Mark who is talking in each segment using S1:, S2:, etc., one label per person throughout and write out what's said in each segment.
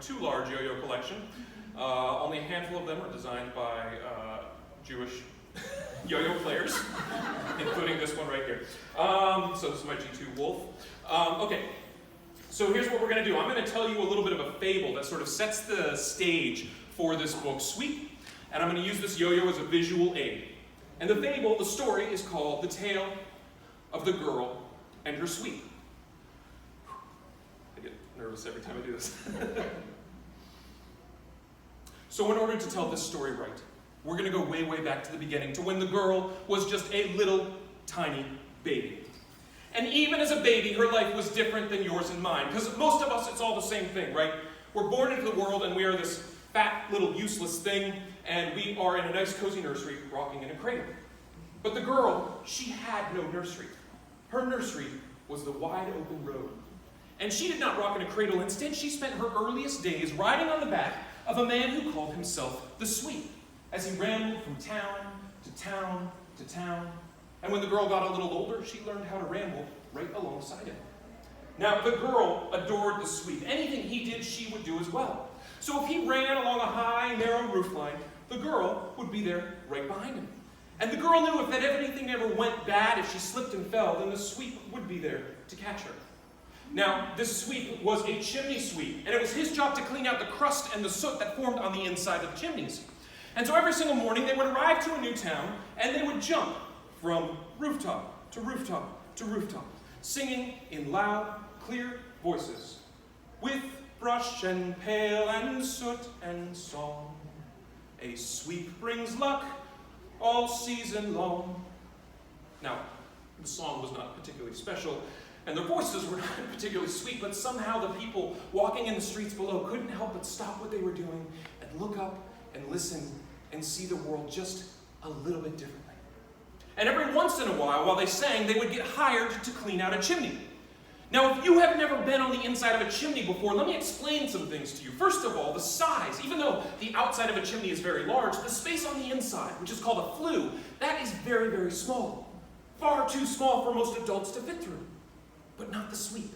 S1: a too large yo-yo collection. Only a handful of them are designed by Jewish yo-yo players, including this one right here. So this is my G2 Wolf. Okay, so here's what we're going to do. I'm going to tell you a little bit of a fable that sort of sets the stage for this book, Sweep, and I'm going to use this yo-yo as a visual aid. And the fable, the story, is called The Tale of the Girl and Her Sweep. I get nervous every time I do this. So in order to tell this story right, we're going to go way, way back to the beginning, to when the girl was just a little tiny baby. And even as a baby, her life was different than yours and mine, because most of us, it's all the same thing, right? We're born into the world, and we are this fat, little, useless thing, and we are in a nice, cozy nursery, rocking in a cradle. But the girl, she had no nursery. Her nursery was the wide open road. And she did not rock in a cradle. Instead, she spent her earliest days riding on the back of a man who called himself the Sweep, as he rambled from town to town to town. And when the girl got a little older, she learned how to ramble right alongside him. Now, the girl adored the Sweep. Anything he did, she would do as well. So if he ran along a high, narrow roofline, the girl would be there right behind him. And the girl knew if anything ever went bad, if she slipped and fell, then the Sweep would be there to catch her. Now, this Sweep was a chimney sweep, and it was his job to clean out the crust and the soot that formed on the inside of the chimneys. And so every single morning, they would arrive to a new town, and they would jump from rooftop to rooftop to rooftop, singing in loud, clear voices, with brush and pail and soot and song. A sweep brings luck all season long. Now, the song was not particularly special, and their voices were not particularly sweet, but somehow the people walking in the streets below couldn't help but stop what they were doing and look up and listen and see the world just a little bit differently. And every once in a while they sang, they would get hired to clean out a chimney. Now, if you have never been on the inside of a chimney before, let me explain some things to you. First of all, the size. Even though the outside of a chimney is very large, the space on the inside, which is called a flue, that is very, very small. Far too small for most adults to fit through. But not the Sweep.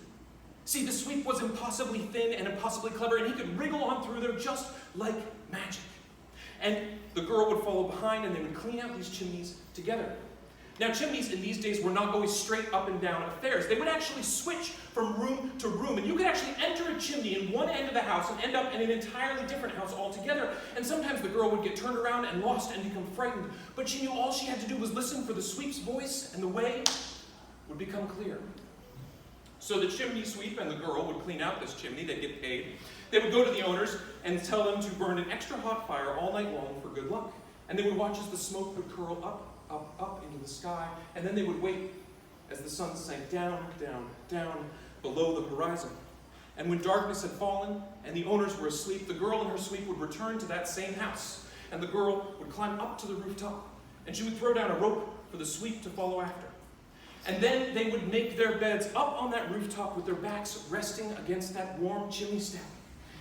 S1: See, the Sweep was impossibly thin and impossibly clever, and he could wriggle on through there just like magic. And the girl would follow behind, and they would clean out these chimneys together. Now, chimneys in these days were not always straight up and down affairs. They would actually switch from room to room, and you could actually enter a chimney in one end of the house and end up in an entirely different house altogether. And sometimes the girl would get turned around and lost and become frightened, but she knew all she had to do was listen for the Sweep's voice, and the way would become clear. So the chimney sweep and the girl would clean out this chimney. They'd get paid. They would go to the owners and tell them to burn an extra hot fire all night long for good luck. And they would watch as the smoke would curl up, up, up into the sky, and then they would wait as the sun sank down, down, down below the horizon. And when darkness had fallen and the owners were asleep, the girl and her Sweep would return to that same house. And the girl would climb up to the rooftop, and she would throw down a rope for the Sweep to follow after. And then they would make their beds up on that rooftop with their backs resting against that warm chimney stack.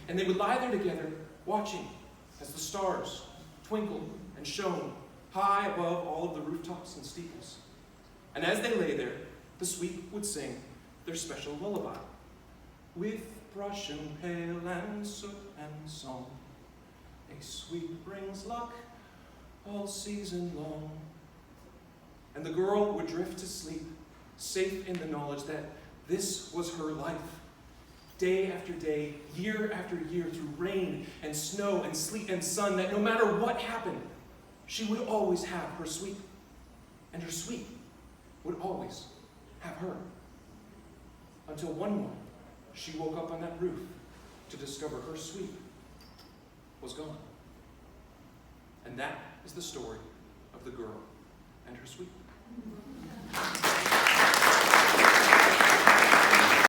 S1: And they would lie there together, watching as the stars twinkled and shone high above all of the rooftops and steeples. And as they lay there, the Sweep would sing their special lullaby. With brush and pail and soot and song, a Sweep brings luck all season long. And the girl would drift to sleep, safe in the knowledge that this was her life. Day after day, year after year, through rain and snow and sleet and sun, that no matter what happened, she would always have her Sweep. And her Sweep would always have her. Until one morning, she woke up on that roof to discover her Sweep was gone. And that is the story of the girl and her Sweep.